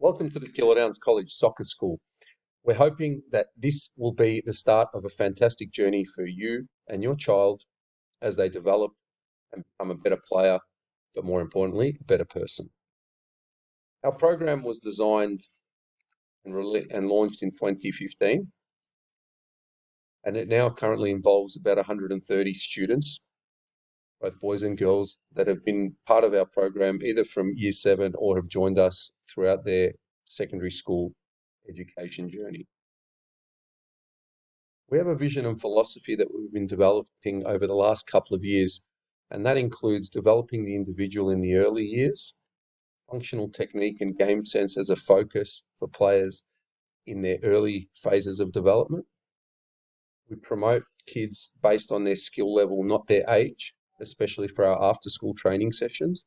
Welcome to the Downs College Soccer School. We're hoping that this will be the start of a fantastic journey for you and your child as they develop and become a better player, but more importantly, a better person. Our program was designed and launched in 2015, and it now currently involves about 130 students, both boys and girls, that have been part of our program either from Year 7 or have joined us throughout their secondary school education journey. We have a vision and philosophy that we've been developing over the last couple of years, and that includes developing the individual in the early years, functional technique and game sense as a focus for players in their early phases of development. We promote kids based on their skill level, not their age, especially for our after-school training sessions.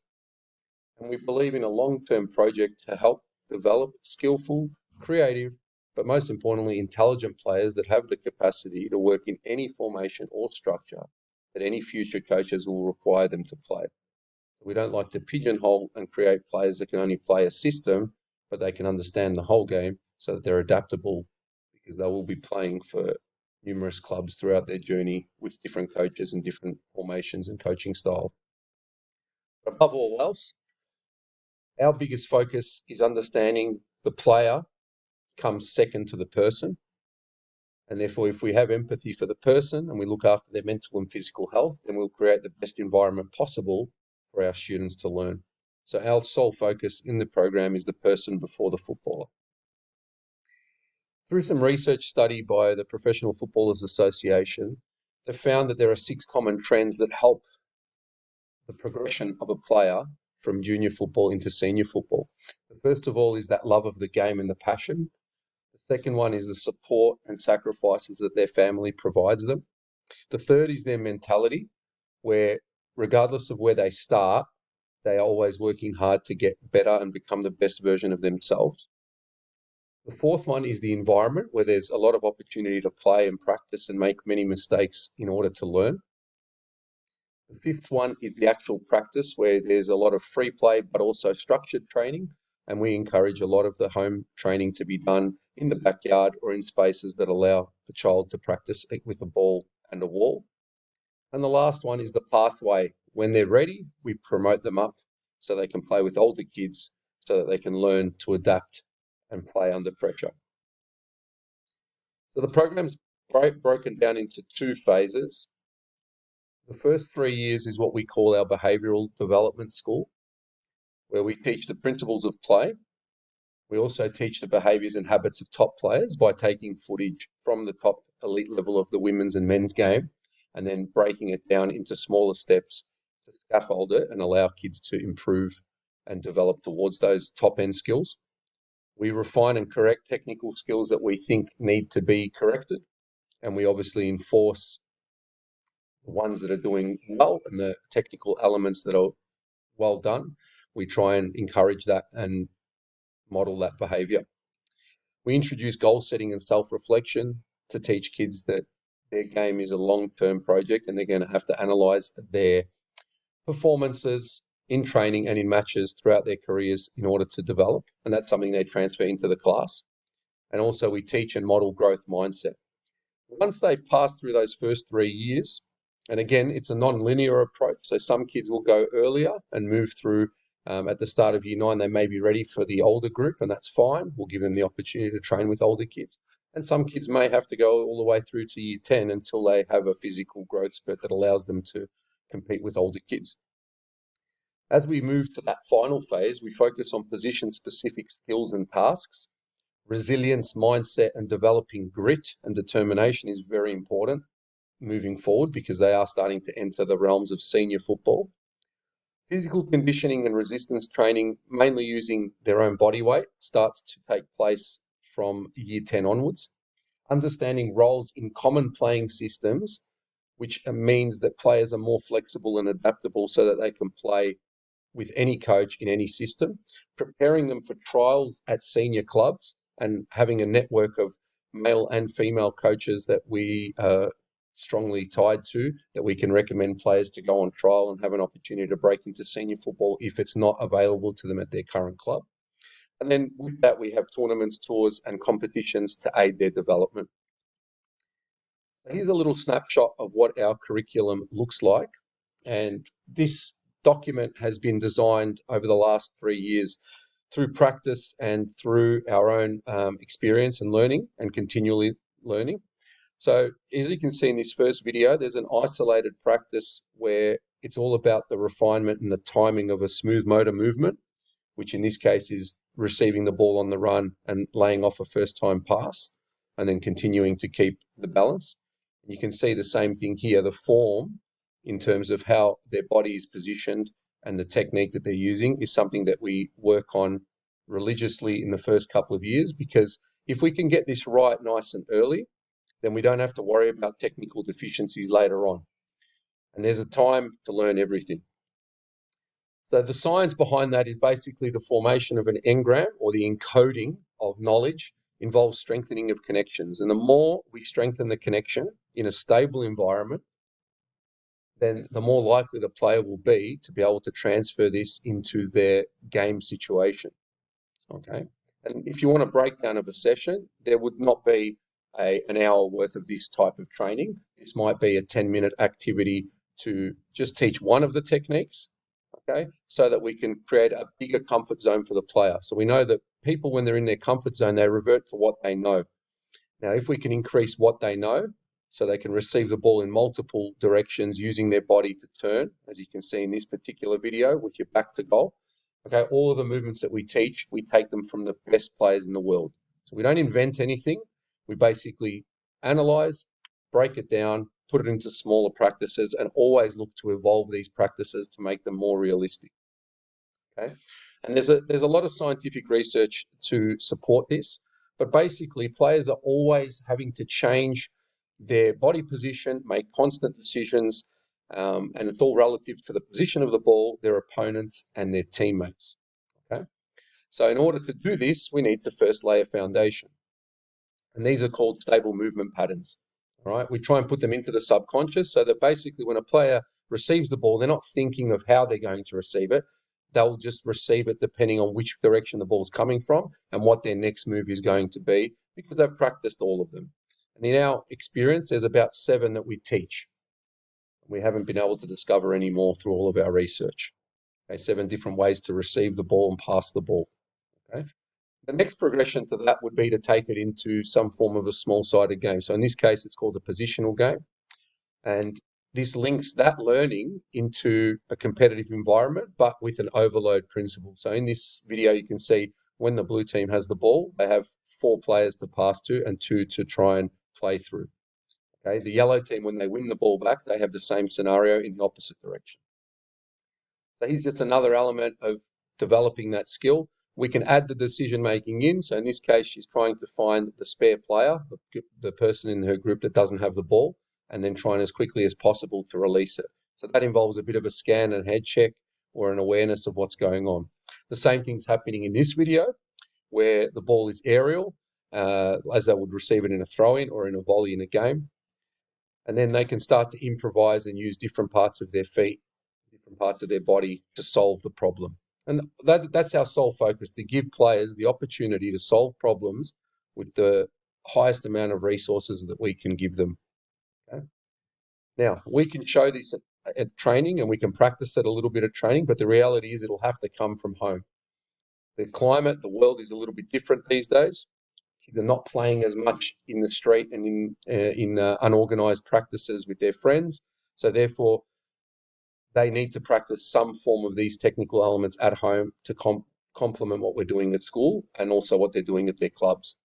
And we believe in a long-term project to help develop skillful, creative, but most importantly, intelligent players that have the capacity to work in any formation or structure that any future coaches will require them to play. We don't like to pigeonhole and create players that can only play a system, but they can understand the whole game so that they're adaptable, because they will be playing for numerous clubs throughout their journey with different coaches and different formations and coaching styles. But above all else, our biggest focus is understanding the player comes second to the person. And therefore, if we have empathy for the person and we look after their mental and physical health, then we'll create the best environment possible for our students to learn. So our sole focus in the program is the person before the footballer. Through some research study by the Professional Footballers Association, they found that there are 6 common trends that help the progression of a player from junior football into senior football. The first of all is that love of the game and the passion. The second one is the support and sacrifices that their family provides them. The third is their mentality, where regardless of where they start, they are always working hard to get better and become the best version of themselves. The fourth one is the environment, where there's a lot of opportunity to play and practice and make many mistakes in order to learn. The fifth one is the actual practice, where there's a lot of free play, but also structured training. And we encourage a lot of the home training to be done in the backyard or in spaces that allow a child to practice with a ball and a wall. And the last one is the pathway. When they're ready, we promote them up so they can play with older kids so that they can learn to adapt and play under pressure. So the program's broken down into 2 phases. The first 3 years is what we call our Behavioural Development School, where we teach the principles of play. We also teach the behaviours and habits of top players by taking footage from the top elite level of the women's and men's game and then breaking it down into smaller steps to scaffold it and allow kids to improve and develop towards those top-end skills. We refine and correct technical skills that we think need to be corrected, and we obviously enforce the ones that are doing well and the technical elements that are well done. We try and encourage that and model that behaviour. We introduce goal setting and self-reflection to teach kids that their game is a long-term project and they're going to have to analyse their performances in training and in matches throughout their careers in order to develop, and that's something they transfer into the class. And also we teach and model growth mindset. Once they pass through those first 3 years, and again, it's a non-linear approach, so some kids will go earlier and move through at the start of Year 9, they may be ready for the older group, and that's fine. We'll give them the opportunity to train with older kids. And some kids may have to go all the way through to Year 10 until they have a physical growth spurt that allows them to compete with older kids. As we move to that final phase, we focus on position-specific skills and tasks. Resilience, mindset, and developing grit and determination is very important moving forward because they are starting to enter the realms of senior football. Physical conditioning and resistance training, mainly using their own body weight, starts to take place from Year 10 onwards. Understanding roles in common playing systems, which means that players are more flexible and adaptable so that they can play with any coach in any system. Preparing them for trials at senior clubs and having a network of male and female coaches that we strongly tied to, that we can recommend players to go on trial and have an opportunity to break into senior football if it's not available to them at their current club. And then with that, we have tournaments, tours, and competitions to aid their development. So here's a little snapshot of what our curriculum looks like. And this document has been designed over the last 3 years through practice and through our own experience and learning and continually learning. So as you can see in this first video, there's an isolated practice where it's all about the refinement and the timing of a smooth motor movement, which in this case is receiving the ball on the run and laying off a first-time pass and then continuing to keep the balance. And you can see the same thing here, the form in terms of how their body is positioned and the technique that they're using is something that we work on religiously in the first couple of years, because if we can get this right nice and early, then we don't have to worry about technical deficiencies later on. And there's a time to learn everything. So the science behind that is basically the formation of an engram, or the encoding of knowledge involves strengthening of connections. And the more we strengthen the connection in a stable environment, then the more likely the player will be to be able to transfer this into their game situation. Okay. And if you want a breakdown of a session, there would not be an hour worth of this type of training. This might be a 10-minute activity to just teach one of the techniques, okay, so that we can create a bigger comfort zone for the player. So we know that people, when they're in their comfort zone, they revert to what they know. Now, if we can increase what they know, so they can receive the ball in multiple directions using their body to turn, as you can see in this particular video with your back to goal. Okay, all of the movements that we teach, we take them from the best players in the world. So we don't invent anything. We basically analyze, break it down, put it into smaller practices, and always look to evolve these practices to make them more realistic. Okay, and there's a lot of scientific research to support this, but basically players are always having to change their body position, make constant decisions, and it's all relative to the position of the ball, their opponents, and their teammates. Okay, so in order to do this, we need to first lay a foundation, and these are called stable movement patterns. All right, we try and put them into the subconscious so that basically when a player receives the ball, they're not thinking of how they're going to receive it. They'll just receive it depending on which direction the ball's coming from and what their next move is going to be, because they've practiced all of them. And in our experience, there's about 7 that we teach. We haven't been able to discover any more through all of our research. Okay, 7 different ways to receive the ball and pass the ball. Okay. The next progression to that would be to take it into some form of a small-sided game. So in this case, it's called a positional game. And this links that learning into a competitive environment, but with an overload principle. So in this video, you can see when the blue team has the ball, they have 4 players to pass to and 2 to try and play through. Okay, the yellow team, when they win the ball back, they have the same scenario in the opposite direction. So here's just another element of developing that skill. We can add the decision making in. So in this case, she's trying to find the spare player, the person in her group that doesn't have the ball, and then trying as quickly as possible to release it. So that involves a bit of a scan and head check or an awareness of what's going on. The same thing's happening in this video where the ball is aerial, as they would receive it in a throw-in or in a volley in a game. And then they can start to improvise and use different parts of their feet, different parts of their body to solve the problem. And that's our sole focus, to give players the opportunity to solve problems with the highest amount of resources that we can give them. Okay? Now, we can show this at training and we can practice it a little bit at training, but the reality is it'll have to come from home. The climate, the world is a little bit different these days. Kids are not playing as much in the street and in unorganized practices with their friends. So therefore, they need to practice some form of these technical elements at home to complement what we're doing at school and also what they're doing at their clubs.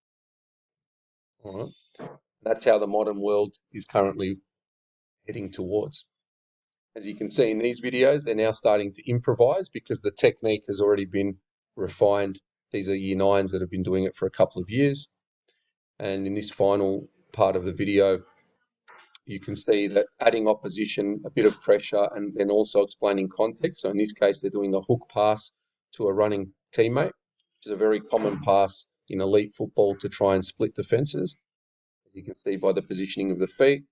All right. That's how the modern world is currently heading towards. As you can see in these videos, they're now starting to improvise because the technique has already been refined. These are year 9s that have been doing it for a couple of years. And in this final part of the video, you can see that adding opposition, a bit of pressure, and then also explaining context. So in this case, they're doing a hook pass to a running teammate, which is a very common pass in elite football to try and split defenses. As you can see by the positioning of the feet,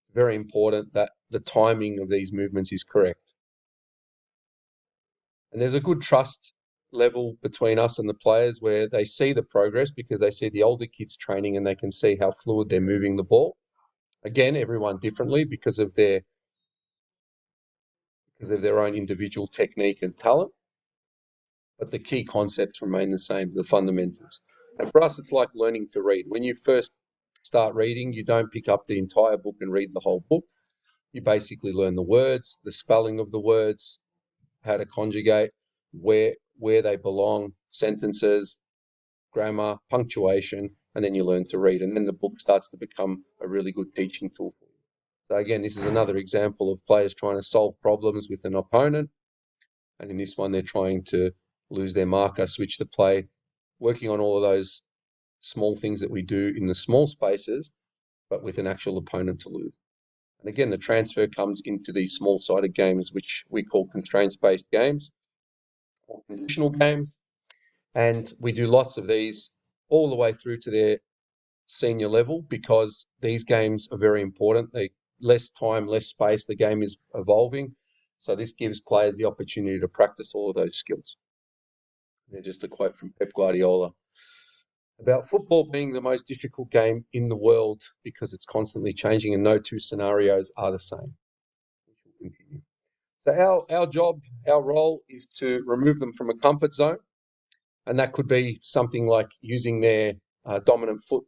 it's very important that the timing of these movements is correct. And there's a good trust level between us and the players where they see the progress because they see the older kids training and they can see how fluid they're moving the ball. Again, everyone differently because of their own individual technique and talent, but the key concepts remain the same, the fundamentals. And for us, it's like learning to read. When you first start reading, you don't pick up the entire book and read the whole book. You basically learn the words, the spelling of the words, how to conjugate, where they belong, sentences, grammar, punctuation, and then you learn to read. And then the book starts to become a really good teaching tool for you. So again, this is another example of players trying to solve problems with an opponent. And in this one, they're trying to lose their marker, switch the play, working on all of those small things that we do in the small spaces, but with an actual opponent to lose. And again, the transfer comes into these small-sided games, which we call constraints-based games or conditional games. And we do lots of these all the way through to their senior level because these games are very important. They less time, less space. The game is evolving. So this gives players the opportunity to practice all of those skills. They're just a quote from Pep Guardiola about football being the most difficult game in the world because it's constantly changing and no two scenarios are the same. Which will continue. So our job, our role is to remove them from a comfort zone. And that could be something like using their dominant foot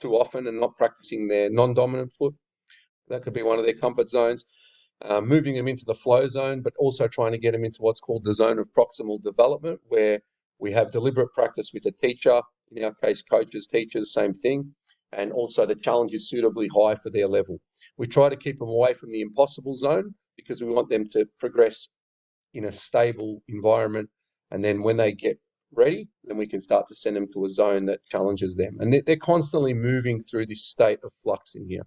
too often and not practicing their non-dominant foot. That could be one of their comfort zones. Moving them into the flow zone, but also trying to get them into what's called the zone of proximal development, where we have deliberate practice with a teacher, in our case, coaches, teachers, same thing, and also the challenge is suitably high for their level. We try to keep them away from the impossible zone because we want them to progress in a stable environment, and then when they get ready, then we can start to send them to a zone that challenges them. And they're constantly moving through this state of flux in here.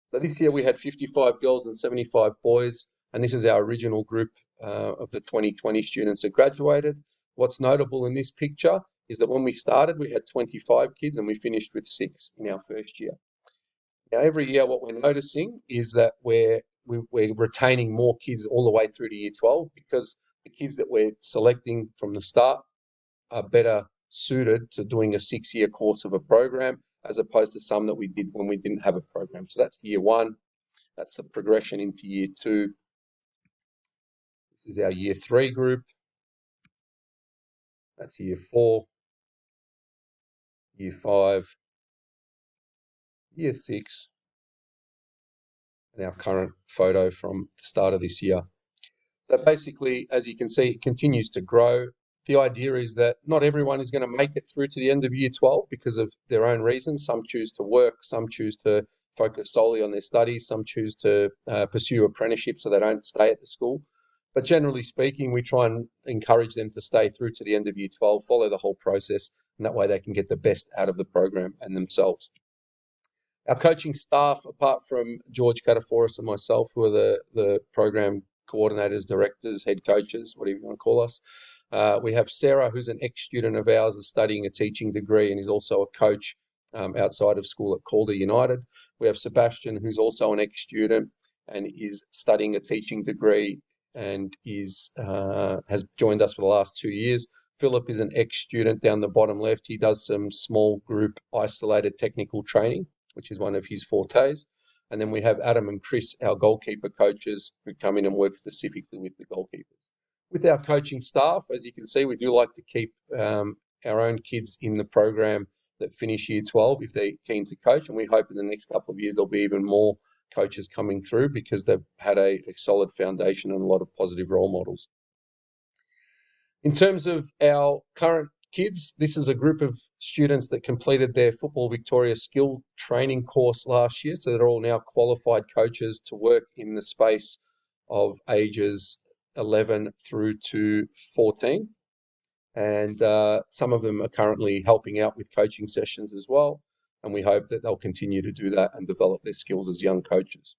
So this year we had 55 girls and 75 boys, and this is our original group of the 2020 students that graduated. What's notable in this picture is that when we started, we had 25 kids and we finished with 6 in our first year. Now, every year what we're noticing is that we're retaining more kids all the way through to year 12 because the kids that we're selecting from the start are better suited to doing a 6-year course of a program as opposed to some that we did when we didn't have a program. So that's year 1. That's the progression into year 2. This is our year 3 group. That's year 4, year 5, year 6, and our current photo from the start of this year. So basically, as you can see, it continues to grow. The idea is that not everyone is going to make it through to the end of year 12 because of their own reasons. Some choose to work, some choose to focus solely on their studies, some choose to pursue apprenticeship so they don't stay at the school. But generally speaking, we try and encourage them to stay through to the end of year 12, follow the whole process, and that way they can get the best out of the program and themselves. Our coaching staff, apart from George Kataforis and myself, who are the program coordinators, directors, head coaches, whatever you want to call us. We have Sarah, who's an ex-student of ours, is studying a teaching degree and is also a coach outside of school at Calder United. We have Sebastian, who's also an ex-student and is studying a teaching degree and has joined us for the last 2 years. Philip is an ex-student down the bottom left. He does some small group isolated technical training, which is one of his fortes. And then we have Adam and Chris, our goalkeeper coaches, who come in and work specifically with the goalkeepers. With our coaching staff, as you can see, we do like to keep our own kids in the program that finish year 12 if they're keen to coach. And we hope in the next couple of years there'll be even more coaches coming through because they've had a solid foundation and a lot of positive role models. In terms of our current kids, this is a group of students that completed their Football Victoria skill training course last year. So they're all now qualified coaches to work in the space of ages 11 through to 14. And some of them are currently helping out with coaching sessions as well. And we hope that they'll continue to do that and develop their skills as young coaches.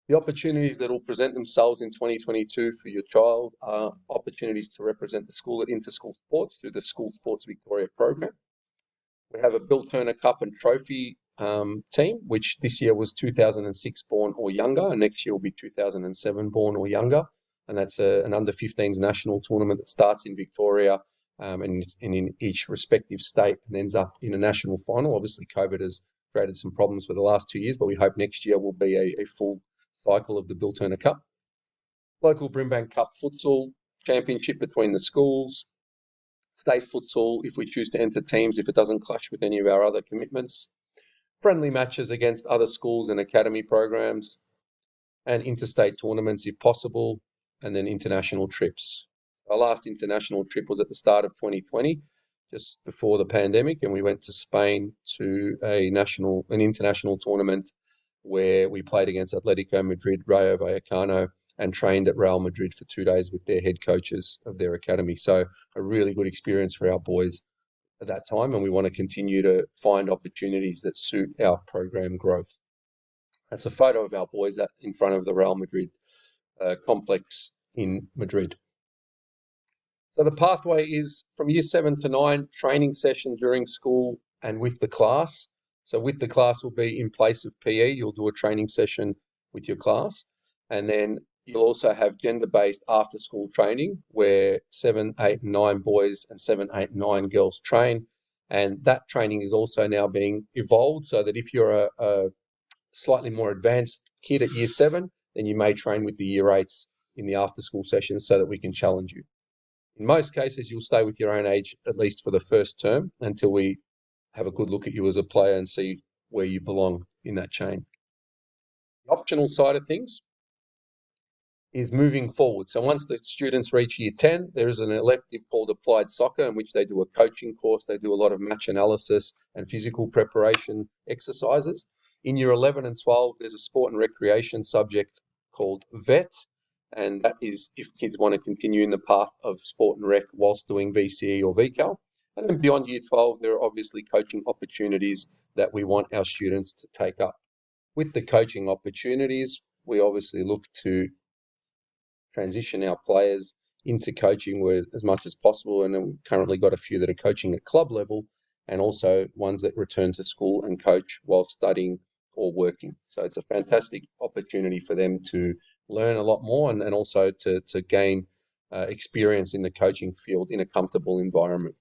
The opportunities that will present themselves in 2022 for your child are opportunities to represent the school at inter-school sports through the School Sports Victoria program. We have a Bill Turner Cup and Trophy team, which this year was 2006 born or younger, and next year will be 2007 born or younger. and that's an under-15s national tournament that starts in Victoria and in each respective state and ends up in a national final. Obviously, COVID has created some problems for the last 2 years, but we hope next year will be a full cycle of the Bill Turner Cup. Local Brimbank Cup futsal championship between the schools. State futsal if we choose to enter teams if it doesn't clash with any of our other commitments. Friendly matches against other schools and academy programs, and interstate tournaments if possible, and then international trips. Our last international trip was at the start of 2020, just before the pandemic, and we went to Spain to an international tournament where we played against Atletico Madrid, Rayo Vallecano, and trained at Real Madrid for 2 days with their head coaches of their academy. So a really good experience for our boys at that time, and we want to continue to find opportunities that suit our program growth. That's a photo of our boys in front of the Real Madrid complex in Madrid. So the pathway is from year 7 to 9, training session during school and with the class. So with the class will be in place of PE. You'll do a training session with your class. And then you'll also have gender-based after-school training where 7, 8, and 9 boys and 7, 8, and 9 girls train. And that training is also now being evolved so that if you're a slightly more advanced kid at year 7, then you may train with the year 8s in the after-school sessions so that we can challenge you. In most cases, you'll stay with your own age, at least for the first term, until we have a good look at you as a player and see where you belong in that chain. The optional side of things is moving forward. So once the students reach year 10, there is an elective called Applied Soccer in which they do a coaching course. They do a lot of match analysis and physical preparation exercises. In year 11 and 12, there's a sport and recreation subject called VET, and that is if kids want to continue in the path of sport and rec whilst doing VCE or VCAL. And then beyond year 12, there are obviously coaching opportunities that we want our students to take up. With the coaching opportunities, we obviously look to transition our players into coaching as much as possible, and we've currently got a few that are coaching at club level and also ones that return to school and coach while studying or working. So it's a fantastic opportunity for them to learn a lot more and also to gain experience in the coaching field in a comfortable environment.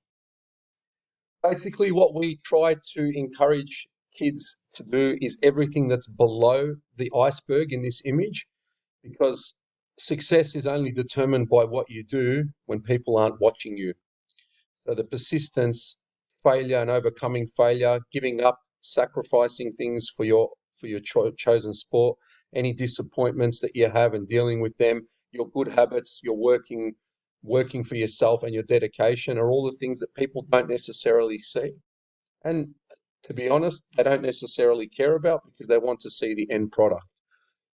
Basically, what we try to encourage kids to do is everything that's below the iceberg in this image, because success is only determined by what you do when people aren't watching you. So the persistence, failure and overcoming failure, giving up, sacrificing things for your chosen sport, any disappointments that you have and dealing with them, your good habits, your working for yourself and your dedication are all the things that people don't necessarily see. And to be honest, they don't necessarily care about because they want to see the end product.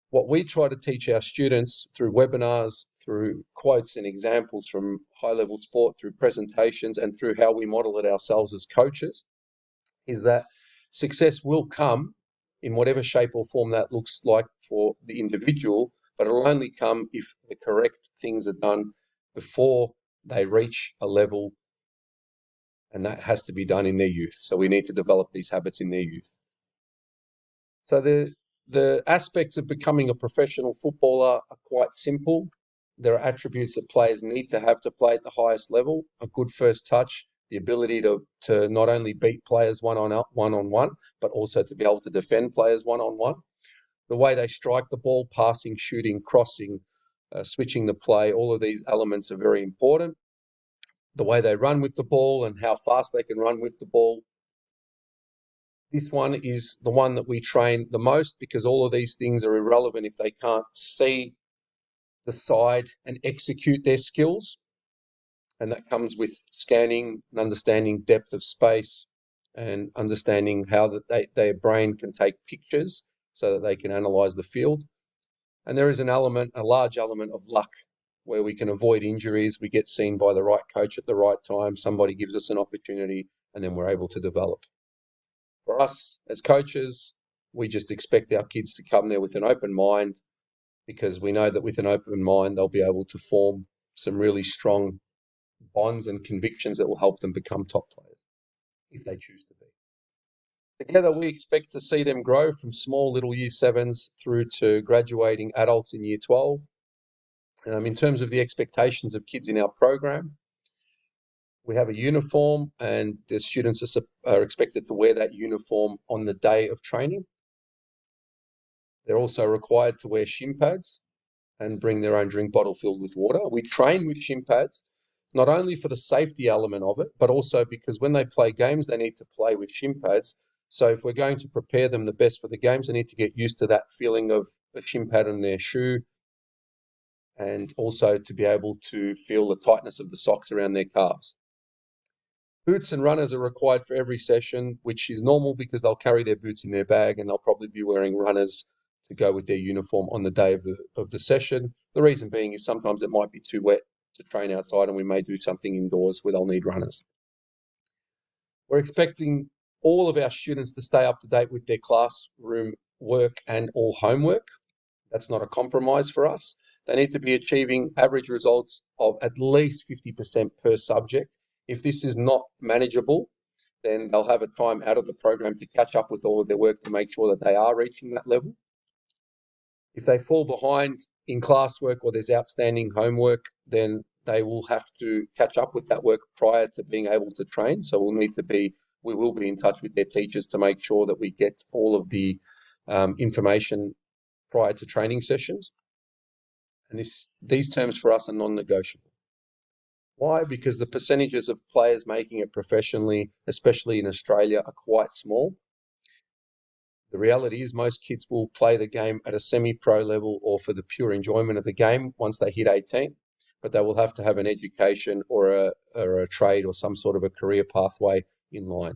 What we try to teach our students through webinars, through quotes and examples from high-level sport, through presentations, and through how we model it ourselves as coaches, is that success will come in whatever shape or form that looks like for the individual, but it'll only come if the correct things are done before they reach a level, and that has to be done in their youth. So we need to develop these habits in their youth. So the aspects of becoming a professional footballer are quite simple. There are attributes that players need to have to play at the highest level: a good first touch, the ability to not only beat players one-on-one, but also to be able to defend players one-on-one. The way they strike the ball, passing, shooting, crossing, switching the play, all of these elements are very important. The way they run with the ball and how fast they can run with the ball. This one is the one that we train the most because all of these things are irrelevant if they can't see the side and execute their skills. And that comes with scanning and understanding depth of space and understanding how that their brain can take pictures so that they can analyze the field. And there is a large element of luck where we can avoid injuries, we get seen by the right coach at the right time, somebody gives us an opportunity, and then we're able to develop. For us as coaches, we just expect our kids to come there with an open mind, because we know that with an open mind, they'll be able to form some really strong bonds and convictions that will help them become top players if they choose to be. Together, we expect to see them grow from small little year 7s through to graduating adults in year 12. In terms of the expectations of kids in our program, we have a uniform, and the students are expected to wear that uniform on the day of training. They're also required to wear shin pads and bring their own drink bottle filled with water. We train with shin pads, not only for the safety element of it, but also because when they play games, they need to play with shin pads. So if we're going to prepare them the best for the games, they need to get used to that feeling of a shin pad in their shoe, and also to be able to feel the tightness of the socks around their calves. Boots and runners are required for every session, which is normal because they'll carry their boots in their bag and they'll probably be wearing runners to go with their uniform on the day of the session. The reason being is sometimes it might be too wet to train outside, and we may do something indoors where they'll need runners. We're expecting all of our students to stay up to date with their classroom work and all homework. That's not a compromise for us. They need to be achieving average results of at least 50% per subject. If this is not manageable, then they'll have a time out of the program to catch up with all of their work to make sure that they are reaching that level. If they fall behind in classwork or there's outstanding homework, then they will have to catch up with that work prior to being able to train. So we will be in touch with their teachers to make sure that we get all of the information prior to training sessions. And these terms for us are non-negotiable. Why? Because the percentages of players making it professionally, especially in Australia, are quite small. The reality is most kids will play the game at a semi-pro level or for the pure enjoyment of the game once they hit 18, but they will have to have an education or a trade or some sort of a career pathway in line.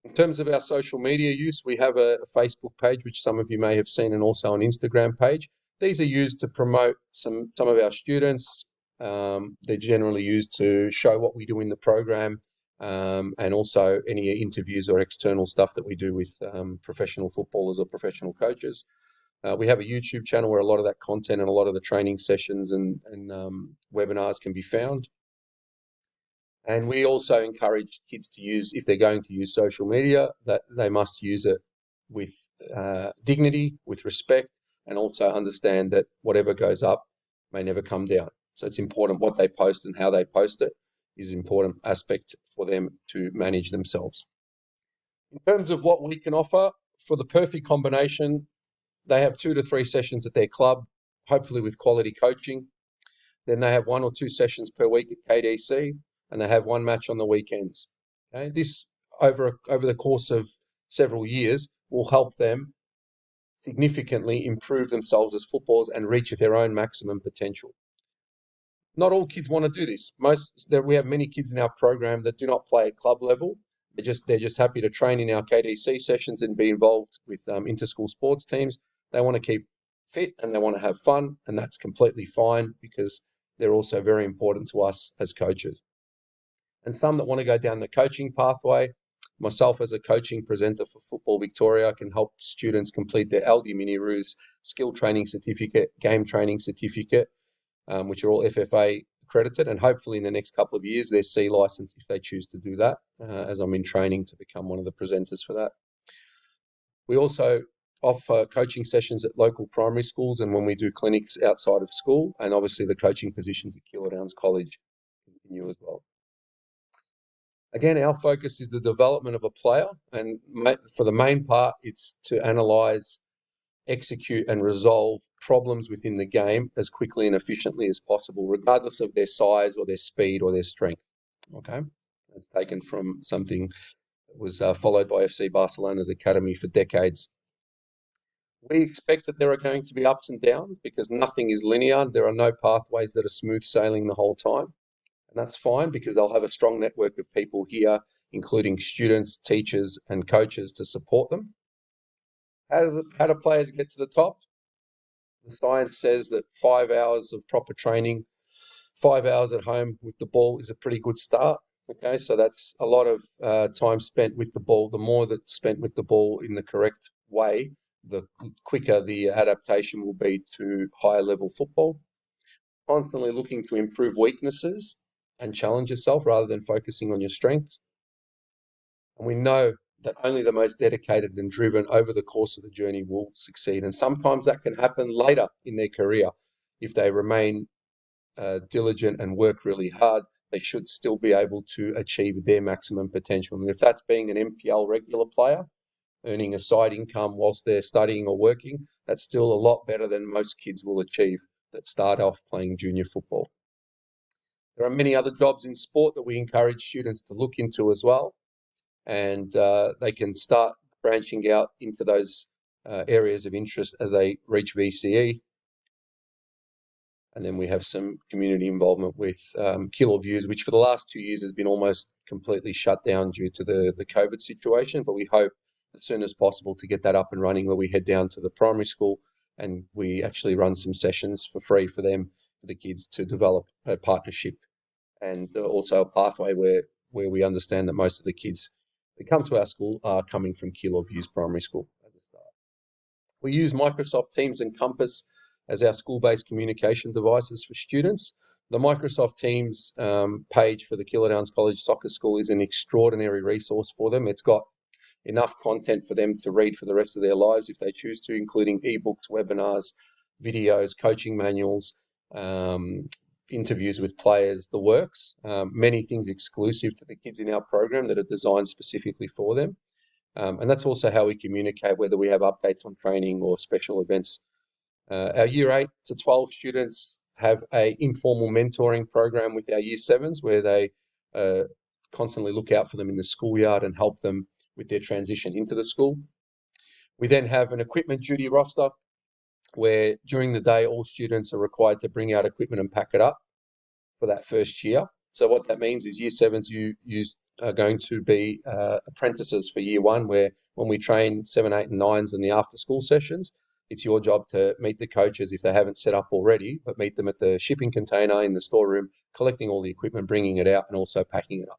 In terms of our social media use, we have a Facebook page, which some of you may have seen, and also an Instagram page. These are used to promote some of our students. They're generally used to show what we do in the program, and also any interviews or external stuff that we do with professional footballers or professional coaches. We have a YouTube channel where a lot of that content and a lot of the training sessions and webinars can be found. And we also encourage kids to use, if they're going to use social media, that they must use it with dignity, with respect, and also understand that whatever goes up may never come down. So it's important what they post and how they post it is an important aspect for them to manage themselves. In terms of what we can offer, for the perfect combination, they have 2 to 3 sessions at their club, hopefully with quality coaching. Then they have 1 or 2 sessions per week at KDC, and they have 1 match on the weekends. Okay? This, over the course of several years, will help them significantly improve themselves as footballers and reach their own maximum potential. Not all kids want to do this. We have many kids in our program that do not play at club level. They're just happy to train in our KDC sessions and be involved with inter-school sports teams. They want to keep fit and they want to have fun, and that's completely fine because they're also very important to us as coaches. And some that want to go down the coaching pathway, myself as a coaching presenter for Football Victoria can help students complete their LD Mini Roos skill training certificate, game training certificate, which are all FFA accredited, and hopefully in the next couple of years, their C license if they choose to do that, as I'm in training to become one of the presenters for that. We also offer coaching sessions at local primary schools and when we do clinics outside of school, and obviously the coaching positions at Keilor Downs College continue as well. Again, our focus is the development of a player, and for the main part, it's to analyse, execute and resolve problems within the game as quickly and efficiently as possible, regardless of their size or their speed or their strength. Okay, that's taken from something that was followed by FC Barcelona's academy for decades. We expect that there are going to be ups and downs because nothing is linear. There are no pathways that are smooth sailing the whole time. And that's fine because they'll have a strong network of people here, including students, teachers, and coaches to support them. How do players get to the top? The science says that 5 hours of proper training, 5 hours at home with the ball is a pretty good start. Okay, so that's a lot of time spent with the ball. The more that's spent with the ball in the correct way, the quicker the adaptation will be to higher level football. Constantly looking to improve weaknesses and challenge yourself rather than focusing on your strengths. And we know that only the most dedicated and driven over the course of the journey will succeed. And sometimes that can happen later in their career. If they remain diligent and work really hard, they should still be able to achieve their maximum potential. And if that's being an MPL regular player, earning a side income whilst they're studying or working, that's still a lot better than most kids will achieve that start off playing junior football. There are many other jobs in sport that we encourage students to look into as well, and they can start branching out into those areas of interest as they reach VCE. And then we have some community involvement with Kilo Views, which for the last 2 years has been almost completely shut down due to the COVID situation. But we hope as soon as possible to get that up and running, where we head down to the primary school and we actually run some sessions for free for them, for the kids, to develop a partnership and also a pathway where we understand that most of the kids that come to our school are coming from Kilo Views Primary School as a start. We use Microsoft Teams and Compass as our school-based communication devices for students. The Microsoft Teams page for the Keilor Downs College Soccer School is an extraordinary resource for them. It's got enough content for them to read for the rest of their lives if they choose to, including ebooks, webinars, videos, coaching manuals, interviews with players, the works, many things exclusive to the kids in our program that are designed specifically for them. And that's also how we communicate, whether we have updates on training or special events. Our Year 8 to 12 students have an informal mentoring program with our Year 7s, where they constantly look out for them in the schoolyard and help them with their transition into the school. We then have an equipment duty roster, where during the day all students are required to bring out equipment and pack it up for that first year. So what that means is Year 7s are going to be apprentices for Year 1, where when we train 7, 8 and 9s in the after school sessions, it's your job to meet the coaches if they haven't set up already, but meet them at the shipping container in the storeroom, collecting all the equipment, bringing it out and also packing it up.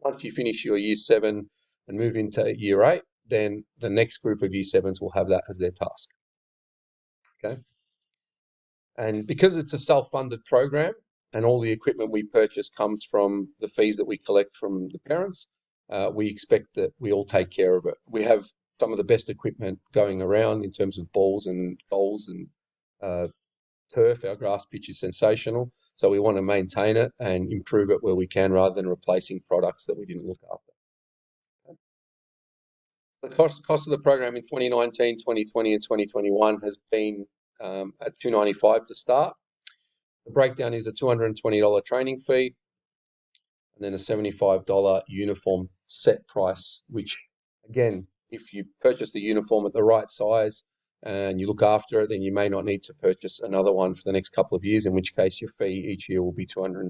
Once you finish your Year 7 and move into Year 8, then the next group of Year 7s will have that as their task. Okay. And because it's a self-funded program and all the equipment we purchase comes from the fees that we collect from the parents, we expect that we all take care of it. We have some of the best equipment going around in terms of balls and goals and turf. Our grass pitch is sensational, so we want to maintain it and improve it where we can, rather than replacing products that we didn't look after. Okay. The cost of the program in 2019, 2020 and 2021 has been at $295 to start. The breakdown is a $220 training fee and then a $75 uniform set price, which, again, if you purchase the uniform at the right size and you look after it, then you may not need to purchase another one for the next couple of years, in which case your fee each year will be $220.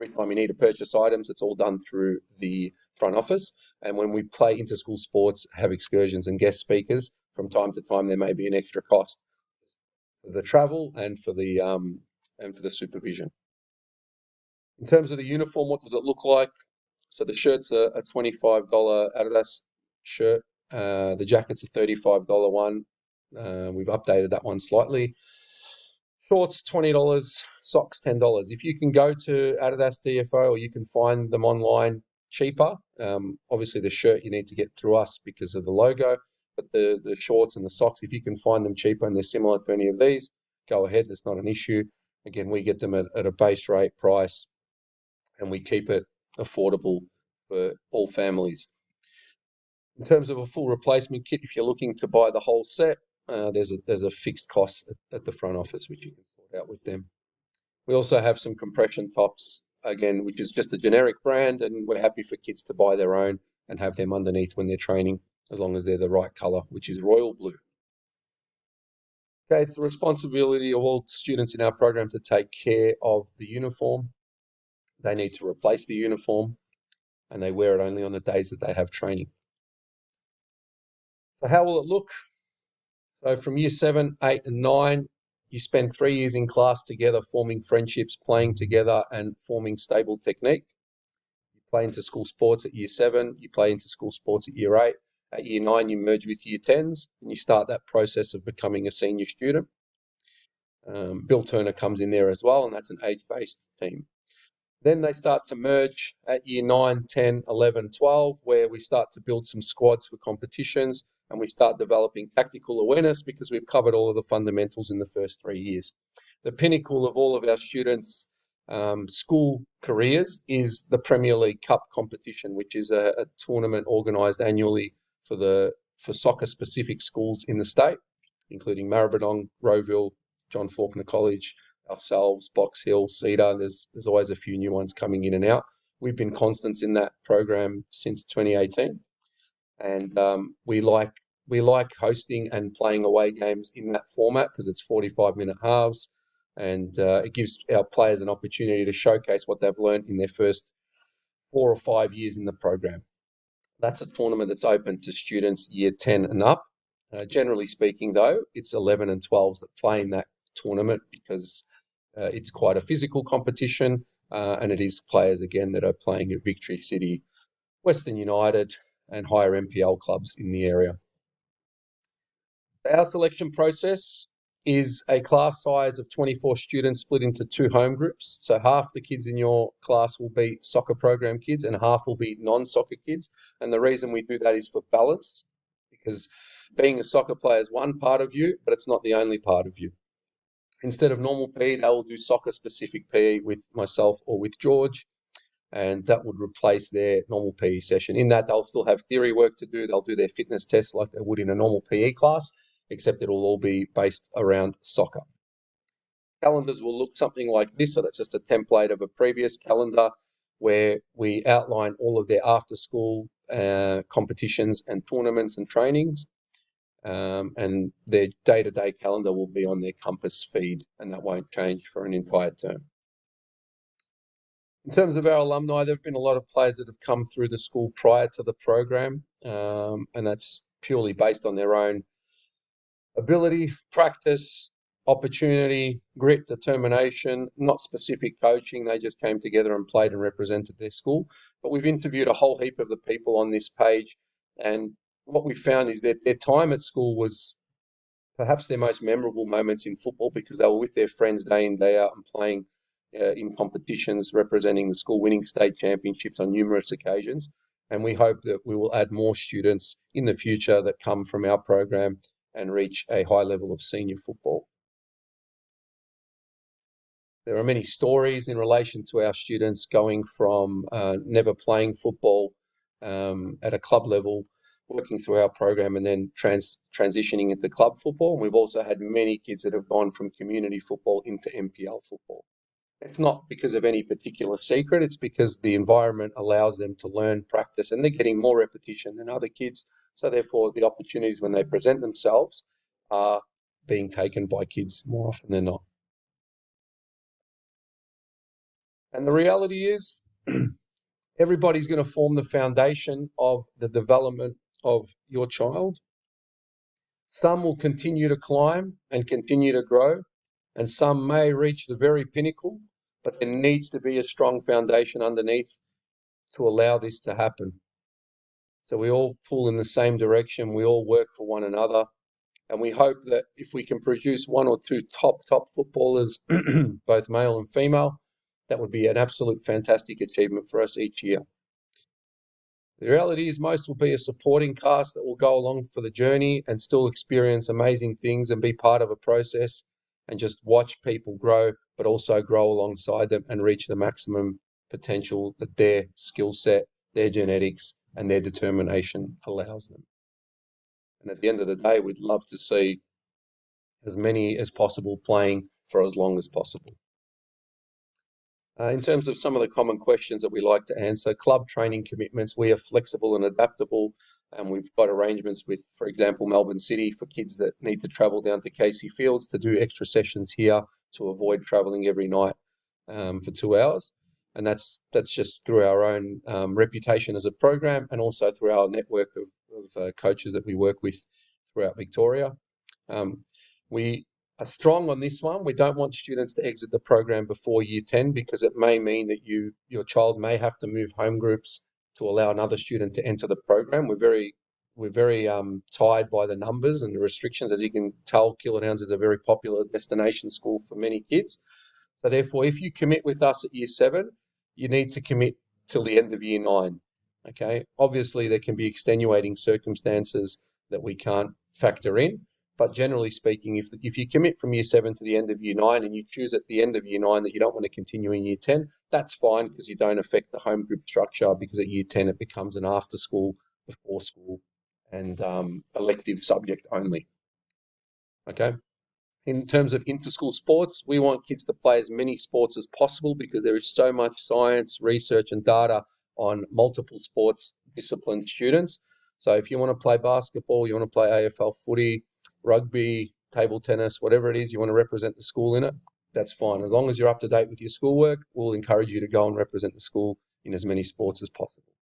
Every time you need to purchase items, it's all done through the front office. And when we play inter-school sports, have excursions and guest speakers, from time to time there may be an extra cost for the travel and for the supervision. In terms of the uniform, what does it look like? So the shirt's a $25 Adidas shirt. The jacket's a $35 one. We've updated that one slightly. Shorts, $20. Socks, $10. If you can go to Adidas DFO, or you can find them online cheaper. Obviously, the shirt you need to get through us because of the logo, but the shorts and the socks, if you can find them cheaper and they're similar to any of these, go ahead. That's not an issue. Again, we get them at a base rate price, and we keep it affordable for all families. In terms of a full replacement kit, if you're looking to buy the whole set, there's a fixed cost at the front office, which you can sort out with them. We also have some compression tops, again, which is just a generic brand, and we're happy for kids to buy their own and have them underneath when they're training, as long as they're the right color, which is royal blue. Okay, it's the responsibility of all students in our program to take care of the uniform. They need to replace the uniform, and they wear it only on the days that they have training. So how will it look? So from Year 7, 8 and 9, you spend 3 years in class together, forming friendships, playing together and forming stable technique. You play into school sports at Year 7, you play into school sports at Year 8. At Year 9, you merge with Year 10s and you start that process of becoming a senior student. Bill Turner comes in there as well, and that's an age-based team. Then they start to merge at year 9, 10, 11, 12, where we start to build some squads for competitions and we start developing tactical awareness because we've covered all of the fundamentals in the first 3 years. The pinnacle of all of our students' school careers is the Premier League Cup competition, which is a tournament organised annually for soccer-specific schools in the state, including Maribyrnong, Rowville, John Faulkner College, ourselves, Box Hill, Cedar. There's always a few new ones coming in and out. We've been constants in that program since 2018, and we like hosting and playing away games in that format because it's 45-minute halves, and it gives our players an opportunity to showcase what they've learned in their first 4 or 5 years in the program. That's a tournament that's open to students year 10 and up. Generally speaking, though, it's 11 and 12s that play in that tournament because it's quite a physical competition, and it is players, again, that are playing at Victory City, Western United, and higher MPL clubs in the area. Our selection process is a class size of 24 students split into 2 home groups. So half the kids in your class will be soccer program kids and half will be non-soccer kids. And the reason we do that is for balance, because being a soccer player is one part of you, but it's not the only part of you. Instead of normal PE, they will do soccer-specific PE with myself or with George, and that would replace their normal PE session. In that, they'll still have theory work to do. They'll do their fitness tests like they would in a normal PE class, except it'll all be based around soccer. Calendars will look something like this, so that's just a template of a previous calendar where we outline all of their after-school competitions and tournaments and trainings. And their day-to-day calendar will be on their Compass feed, and that won't change for an entire term. In terms of our alumni, there have been a lot of players that have come through the school prior to the program, and that's purely based on their own ability, practice, opportunity, grit, determination, not specific coaching. They just came together and played and represented their school. But we've interviewed a whole heap of the people on this page, and what we found is that their time at school was perhaps their most memorable moments in football because they were with their friends day in, day out and playing in competitions representing the school, winning state championships on numerous occasions. And we hope that we will add more students in the future that come from our program and reach a high level of senior football. There are many stories in relation to our students going from never playing football at a club level, working through our program and then transitioning into club football. And we've also had many kids that have gone from community football into MPL football. It's not because of any particular secret. It's because the environment allows them to learn, practice, and they're getting more repetition than other kids. So therefore, the opportunities when they present themselves are being taken by kids more often than not. And the reality is everybody's going to form the foundation of the development of your child. Some will continue to climb and continue to grow, and some may reach the very pinnacle, but there needs to be a strong foundation underneath to allow this to happen. So we all pull in the same direction, we all work for one another, and we hope that if we can produce 1 or 2 top footballers, both male and female, that would be an absolute fantastic achievement for us each year. The reality is most will be a supporting cast that will go along for the journey and still experience amazing things and be part of a process and just watch people grow, but also grow alongside them and reach the maximum potential that their skill set, their genetics, and their determination allows them. And at the end of the day, we'd love to see as many as possible playing for as long as possible. In terms of some of the common questions that we like to answer, club training commitments, we are flexible and adaptable, and we've got arrangements with, for example, Melbourne City for kids that need to travel down to Casey Fields to do extra sessions here to avoid travelling every night for 2 hours. And that's just through our own reputation as a program and also through our network of coaches that we work with throughout Victoria. We are strong on this one. We don't want students to exit the program before year 10 because it may mean that your child may have to move home groups to allow another student to enter the program. We're very tied by the numbers and the restrictions. As you can tell, Keeler Downs is a very popular destination school for many kids. So therefore, if you commit with us at year 7, you need to commit till the end of year 9. Okay, obviously there can be extenuating circumstances that we can't factor in, but generally speaking, if you commit from year 7 to the end of year 9 and you choose at the end of year 9 that you don't want to continue in year 10, that's fine, because you don't affect the home group structure, because at year 10 it becomes an after school, before school, and elective subject only. Okay. In terms of inter-school sports, we want kids to play as many sports as possible, because there is so much science, research, and data on multiple sports discipline students. So if you want to play basketball, you want to play AFL footy, rugby, table tennis, whatever it is, you want to represent the school in it, that's fine. As long as you're up to date with your schoolwork, we'll encourage you to go and represent the school in as many sports as possible.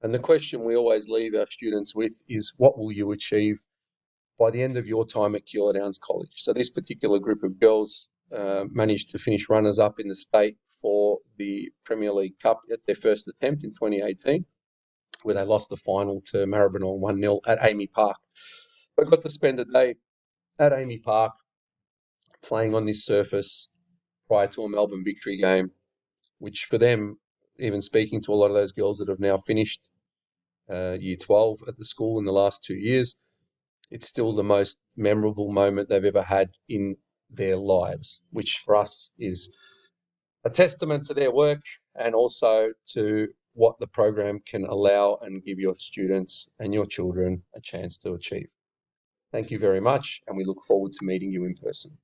And the question we always leave our students with is, what will you achieve by the end of your time at Keilor Downs College? So this particular group of girls managed to finish runners-up in the state for the Premier League Cup at their first attempt in 2018, where they lost the final to Maribyrnong 1-0 at Amy Park. But got to spend a day at Amy Park playing on this surface prior to a Melbourne Victory game, which for them, even speaking to a lot of those girls that have now finished year 12 at the school in the last 2 years, it's still the most memorable moment they've ever had in their lives, which for us is a testament to their work and also to what the program can allow and give your students and your children a chance to achieve. Thank you very much, and we look forward to meeting you in person.